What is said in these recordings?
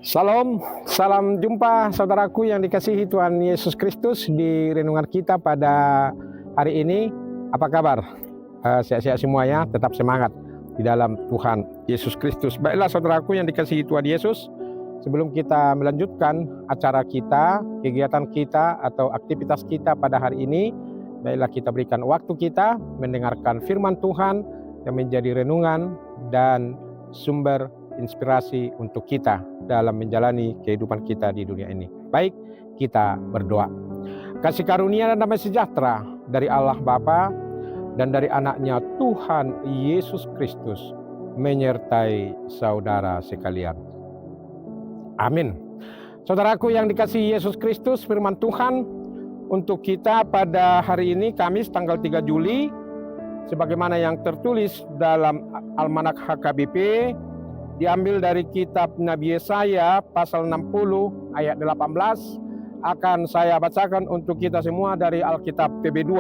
Salam, salam jumpa saudaraku yang dikasihi Tuhan Yesus Kristus di renungan kita pada hari ini. Apa kabar? Sehat-sehat semuanya, tetap semangat di dalam Tuhan Yesus Kristus. Baiklah saudaraku yang dikasihi Tuhan Yesus, sebelum kita melanjutkan acara kita, kegiatan kita atau aktivitas kita pada hari ini, baiklah kita berikan waktu kita mendengarkan firman Tuhan yang menjadi renungan dan sumber inspirasi untuk kita dalam menjalani kehidupan kita di dunia ini. Baik, kita berdoa. Kasih karunia dan damai sejahtera dari Allah Bapa dan dari anaknya Tuhan Yesus Kristus menyertai saudara sekalian. Amin. Saudaraku yang dikasihi Yesus Kristus, firman Tuhan untuk kita pada hari ini Kamis tanggal 3 Juli sebagaimana yang tertulis dalam Almanak HKBP diambil dari kitab Nabi Yesaya pasal 60 ayat 18. Akan saya bacakan untuk kita semua dari Alkitab TB2.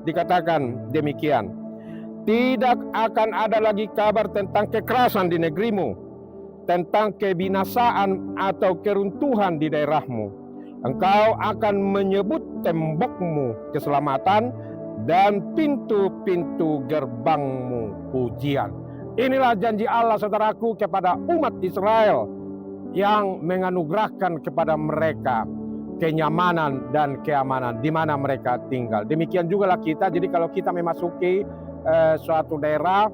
Dikatakan demikian: tidak akan ada lagi kabar tentang kekerasan di negerimu, tentang kebinasaan atau keruntuhan di daerahmu. Engkau akan menyebut tembokmu keselamatan dan pintu-pintu gerbangmu pujian. Inilah janji Allah saudaraku kepada umat Israel yang menganugerahkan kepada mereka kenyamanan dan keamanan di mana mereka tinggal. Demikian juga lah kita. Jadi kalau kita memasuki suatu daerah,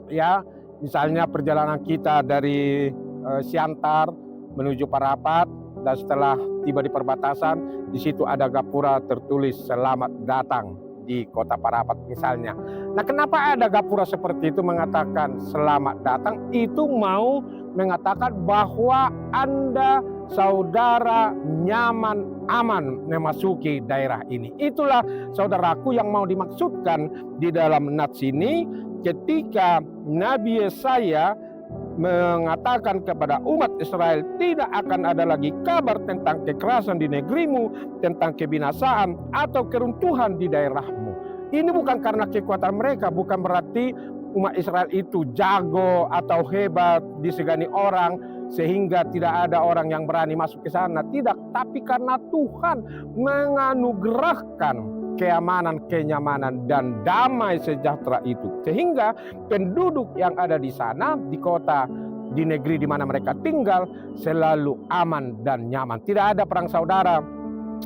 ya misalnya perjalanan kita dari Siantar menuju Parapat, dan setelah tiba di perbatasan, di situ ada gapura tertulis selamat datang di kota Parapat misalnya. Nah, kenapa ada gapura seperti itu mengatakan selamat datang? Itu mau mengatakan bahwa Anda saudara nyaman, aman memasuki daerah ini. Itulah saudaraku yang mau dimaksudkan di dalam nats ini ketika Nabi Yesaya mengatakan kepada umat Israel, tidak akan ada lagi kabar tentang kekerasan di negerimu, tentang kebinasaan atau keruntuhan di daerahmu. Ini bukan karena kekuatan mereka, bukan berarti umat Israel itu jago atau hebat disegani orang sehingga tidak ada orang yang berani masuk ke sana. Tidak, tapi karena Tuhan menganugerahkan keamanan, kenyamanan, dan damai sejahtera itu. Sehingga penduduk yang ada di sana, di kota, di negeri di mana mereka tinggal, selalu aman dan nyaman. Tidak ada perang saudara,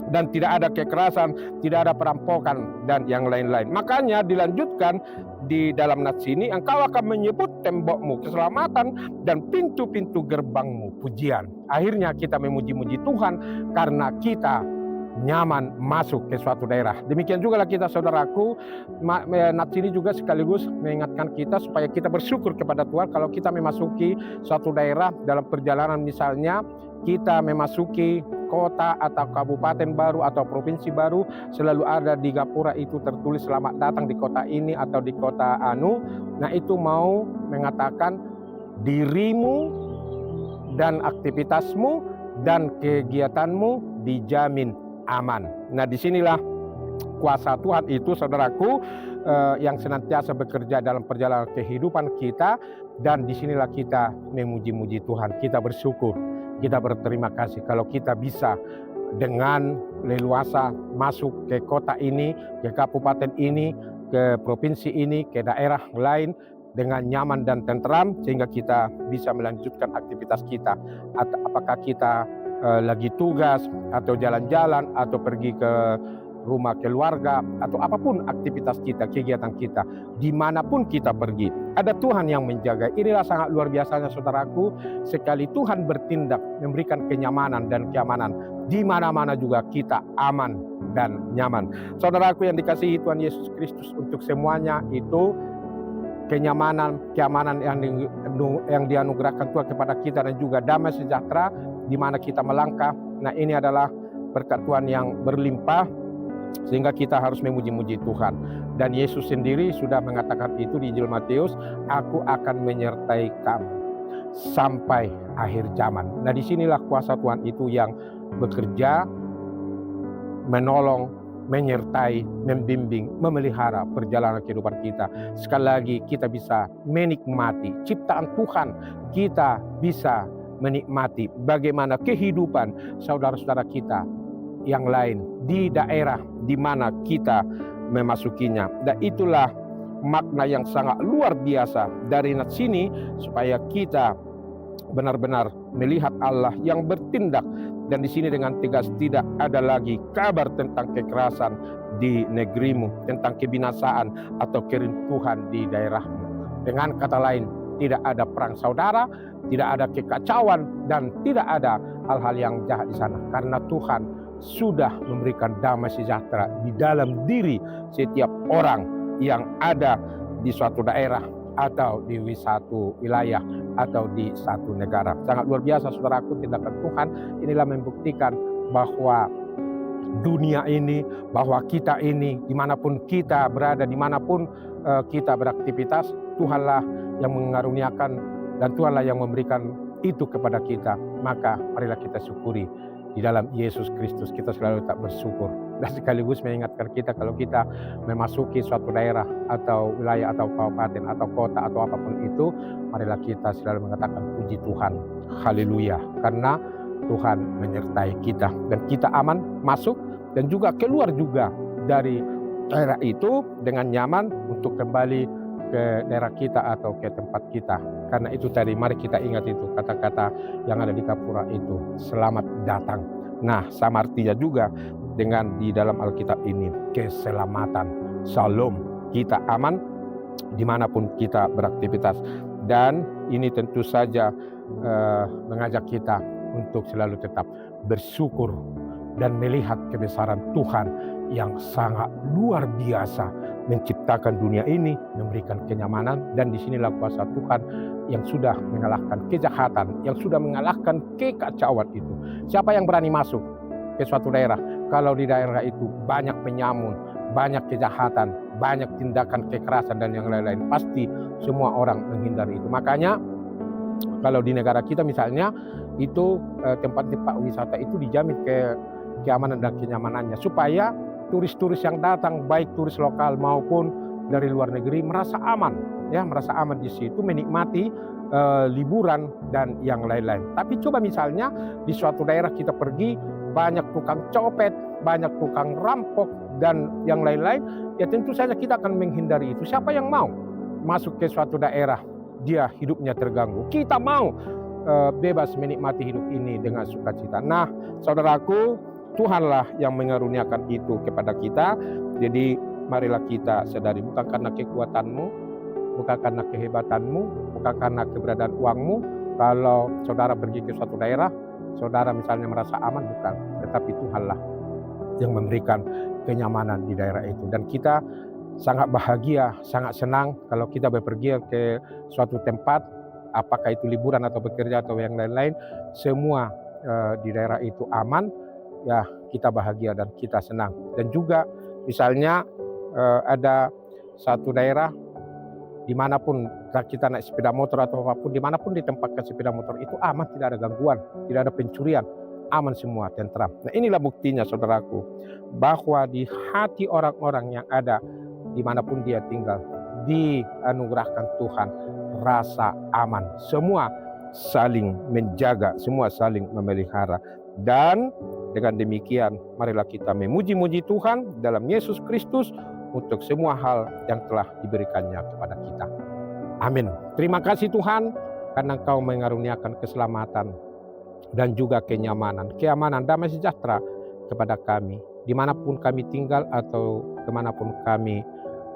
dan tidak ada kekerasan, tidak ada perampokan, dan yang lain-lain. Makanya dilanjutkan di dalam nats ini, engkau akan menyebut tembokmu keselamatan dan pintu-pintu gerbangmu pujian. Akhirnya kita memuji-muji Tuhan karena kita nyaman masuk ke suatu daerah. Demikian juga lah kita saudaraku. Nats ini juga sekaligus mengingatkan kita supaya kita bersyukur kepada Tuhan kalau kita memasuki suatu daerah dalam perjalanan, misalnya kita memasuki kota atau kabupaten baru atau provinsi baru, selalu ada di gapura itu tertulis selamat datang di kota ini atau di kota anu. Nah, itu mau mengatakan dirimu dan aktivitasmu dan kegiatanmu dijamin aman. Nah, disinilah kuasa Tuhan itu saudaraku yang senantiasa bekerja dalam perjalanan kehidupan kita, dan disinilah kita memuji-muji Tuhan, kita bersyukur, kita berterima kasih kalau kita bisa dengan leluasa masuk ke kota ini, ke kabupaten ini, ke provinsi ini, ke daerah lain dengan nyaman dan tentram, sehingga kita bisa melanjutkan aktivitas kita. Apakah kita lagi tugas atau jalan-jalan atau pergi ke rumah keluarga atau apapun aktivitas kita, kegiatan kita, dimanapun kita pergi, ada Tuhan yang menjaga. Inilah sangat luar biasanya saudaraku, sekali Tuhan bertindak memberikan kenyamanan dan keamanan, di mana-mana juga kita aman dan nyaman. Saudaraku yang dikasihi Tuhan Yesus Kristus, untuk semuanya itu kenyamanan, keamanan yang dianugerahkan Tuhan kepada kita, dan juga damai sejahtera di mana kita melangkah. Nah, ini adalah berkat Tuhan yang berlimpah sehingga kita harus memuji-muji Tuhan. Dan Yesus sendiri sudah mengatakan itu di Injil Matius, aku akan menyertai kamu sampai akhir zaman. Nah, disinilah kuasa Tuhan itu yang bekerja, menolong, menyertai, membimbing, memelihara perjalanan kehidupan kita. Sekali lagi kita bisa menikmati ciptaan Tuhan, kita bisa menikmati bagaimana kehidupan saudara-saudara kita yang lain di daerah di mana kita memasukinya. Dan itulah makna yang sangat luar biasa dari sini, supaya kita benar-benar melihat Allah yang bertindak. Dan di sini dengan tegas, tidak ada lagi kabar tentang kekerasan di negerimu, tentang kebinasaan atau keruntuhan di daerahmu. Dengan kata lain, tidak ada perang saudara, tidak ada kekacauan, dan tidak ada hal-hal yang jahat di sana, karena Tuhan sudah memberikan damai sejahtera di dalam diri setiap orang yang ada di suatu daerah atau di satu wilayah atau di satu negara. Sangat luar biasa saudaraku, tindakan Tuhan inilah membuktikan bahwa dunia ini, bahwa kita ini, dimanapun kita berada, dimanapun kita beraktivitas, Tuhanlah yang mengaruniakan dan Tuhanlah yang memberikan itu kepada kita. Maka marilah kita syukuri di dalam Yesus Kristus. Kita selalu tak bersyukur, dan sekaligus mengingatkan kita kalau kita memasuki suatu daerah atau wilayah atau kabupaten atau kota atau apapun itu, marilah kita selalu mengatakan puji Tuhan, haleluya, karena Tuhan menyertai kita dan kita aman masuk dan juga keluar juga dari daerah itu dengan nyaman untuk kembali ke daerah kita atau ke tempat kita. Karena itu tadi, mari kita ingat itu kata-kata yang ada di Kapura itu, selamat datang. Nah, sama artinya juga dengan di dalam Alkitab ini, keselamatan, shalom. Kita aman dimanapun kita beraktivitas. Dan ini tentu saja mengajak kita untuk selalu tetap bersyukur dan melihat kebesaran Tuhan yang sangat luar biasa, menciptakan dunia ini, memberikan kenyamanan. Dan disinilah kuasa Tuhan yang sudah mengalahkan kejahatan, yang sudah mengalahkan kekacauan itu. Siapa yang berani masuk ke suatu daerah kalau di daerah itu banyak penyamun, banyak kejahatan, banyak tindakan kekerasan dan yang lain-lain? Pasti semua orang menghindari itu. Makanya kalau di negara kita misalnya itu tempat-tempat wisata itu dijamin keamanan dan kenyamanannya, supaya turis-turis yang datang, baik turis lokal maupun dari luar negeri, merasa aman, ya, merasa aman di situ, menikmati liburan dan yang lain-lain. Tapi coba misalnya di suatu daerah kita pergi, banyak tukang copet, banyak tukang rampok dan yang lain-lain, ya tentu saja kita akan menghindari itu. Siapa yang mau masuk ke suatu daerah dia hidupnya terganggu? Kita mau bebas menikmati hidup ini dengan sukacita. Nah, saudaraku, Tuhanlah yang mengaruniakan itu kepada kita. Jadi marilah kita sadari, bukan karena kekuatanmu, bukan karena kehebatanmu, bukan karena keberadaan uangmu. Kalau saudara pergi ke suatu daerah, saudara misalnya merasa aman, bukan. Tetapi Tuhanlah yang memberikan kenyamanan di daerah itu. Dan kita sangat bahagia, sangat senang kalau kita bepergian ke suatu tempat, apakah itu liburan atau bekerja atau yang lain-lain, semua di daerah itu aman. Ya, kita bahagia dan kita senang. Dan juga misalnya ada satu daerah dimanapun kita naik sepeda motor atau apapun, dimanapun ditempatkan sepeda motor itu aman, tidak ada gangguan, tidak ada pencurian, aman semua, tentram. Nah, inilah buktinya saudaraku, bahwa di hati orang-orang yang ada dimanapun dia tinggal, dianugerahkan Tuhan rasa aman. Semua saling menjaga, semua saling memelihara. Dan dengan demikian, marilah kita memuji-muji Tuhan dalam Yesus Kristus untuk semua hal yang telah diberikannya kepada kita. Amin. Terima kasih Tuhan, karena Engkau mengaruniakan keselamatan dan juga kenyamanan, keamanan, damai sejahtera kepada kami, dimanapun kami tinggal atau kemanapun kami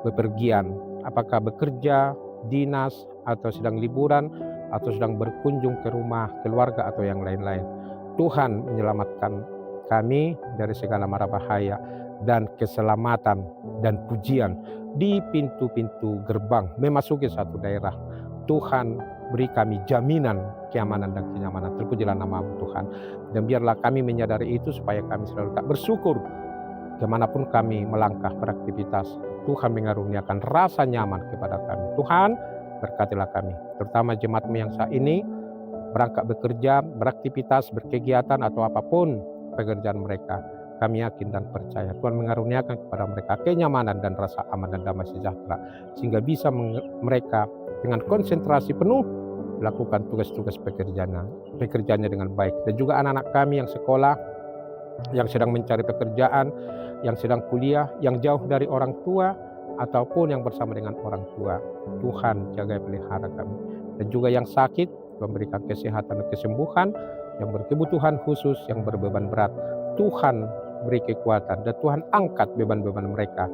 bepergian, apakah bekerja, dinas, atau sedang liburan, atau sedang berkunjung ke rumah keluarga atau yang lain-lain. Tuhan menyelamatkan kami dari segala mara bahaya dan keselamatan dan pujian di pintu-pintu gerbang memasuki suatu daerah. Tuhan beri kami jaminan keamanan dan kenyamanan. Terpujilah nama-Mu Tuhan. Dan biarlah kami menyadari itu supaya kami selalu tak bersyukur kemanapun kami melangkah beraktivitas. Tuhan mengaruniakan rasa nyaman kepada kami. Tuhan, berkatilah kami, terutama jemaat-Mu yang saat ini berangkat bekerja, beraktivitas, berkegiatan atau apapun pekerjaan mereka. Kami yakin dan percaya Tuhan mengaruniakan kepada mereka kenyamanan dan rasa aman dan damai sejahtera, sehingga bisa mereka dengan konsentrasi penuh melakukan tugas-tugas pekerjaannya dengan baik. Dan juga anak-anak kami yang sekolah, yang sedang mencari pekerjaan, yang sedang kuliah, yang jauh dari orang tua, ataupun yang bersama dengan orang tua. Tuhan jaga pelihara kami. Dan juga yang sakit, memberikan kesehatan dan kesembuhan, yang berkebutuhan khusus, yang berbeban berat. Tuhan beri kekuatan dan Tuhan angkat beban-beban mereka,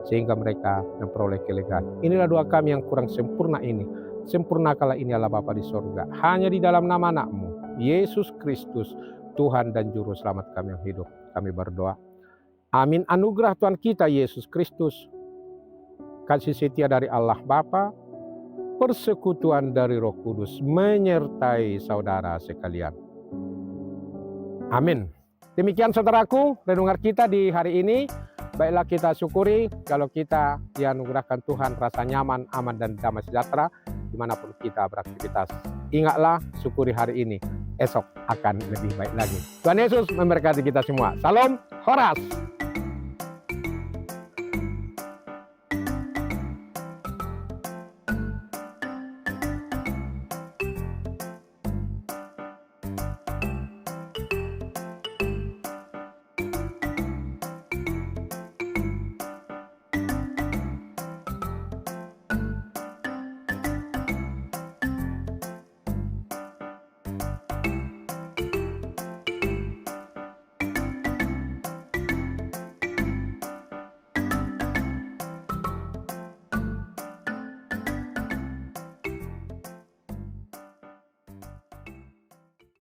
sehingga mereka memperoleh kelegaan. Inilah doa kami yang kurang sempurna ini. Sempurnakanlah ini Allah Bapa di sorga. Hanya di dalam nama Anak-Mu, Yesus Kristus, Tuhan dan Juru Selamat kami yang hidup. Kami berdoa. Amin. Anugerah Tuhan kita Yesus Kristus, kasih setia dari Allah Bapa, persekutuan dari Roh Kudus menyertai saudara sekalian. Amin. Demikian saudaraku, renungan kita di hari ini. Baiklah kita syukuri kalau kita dianugerahkan Tuhan rasa nyaman, aman, dan damai sejahtera dimanapun kita beraktivitas. Ingatlah, syukuri hari ini. Esok akan lebih baik lagi. Tuhan Yesus memberkati kita semua. Salam Horas.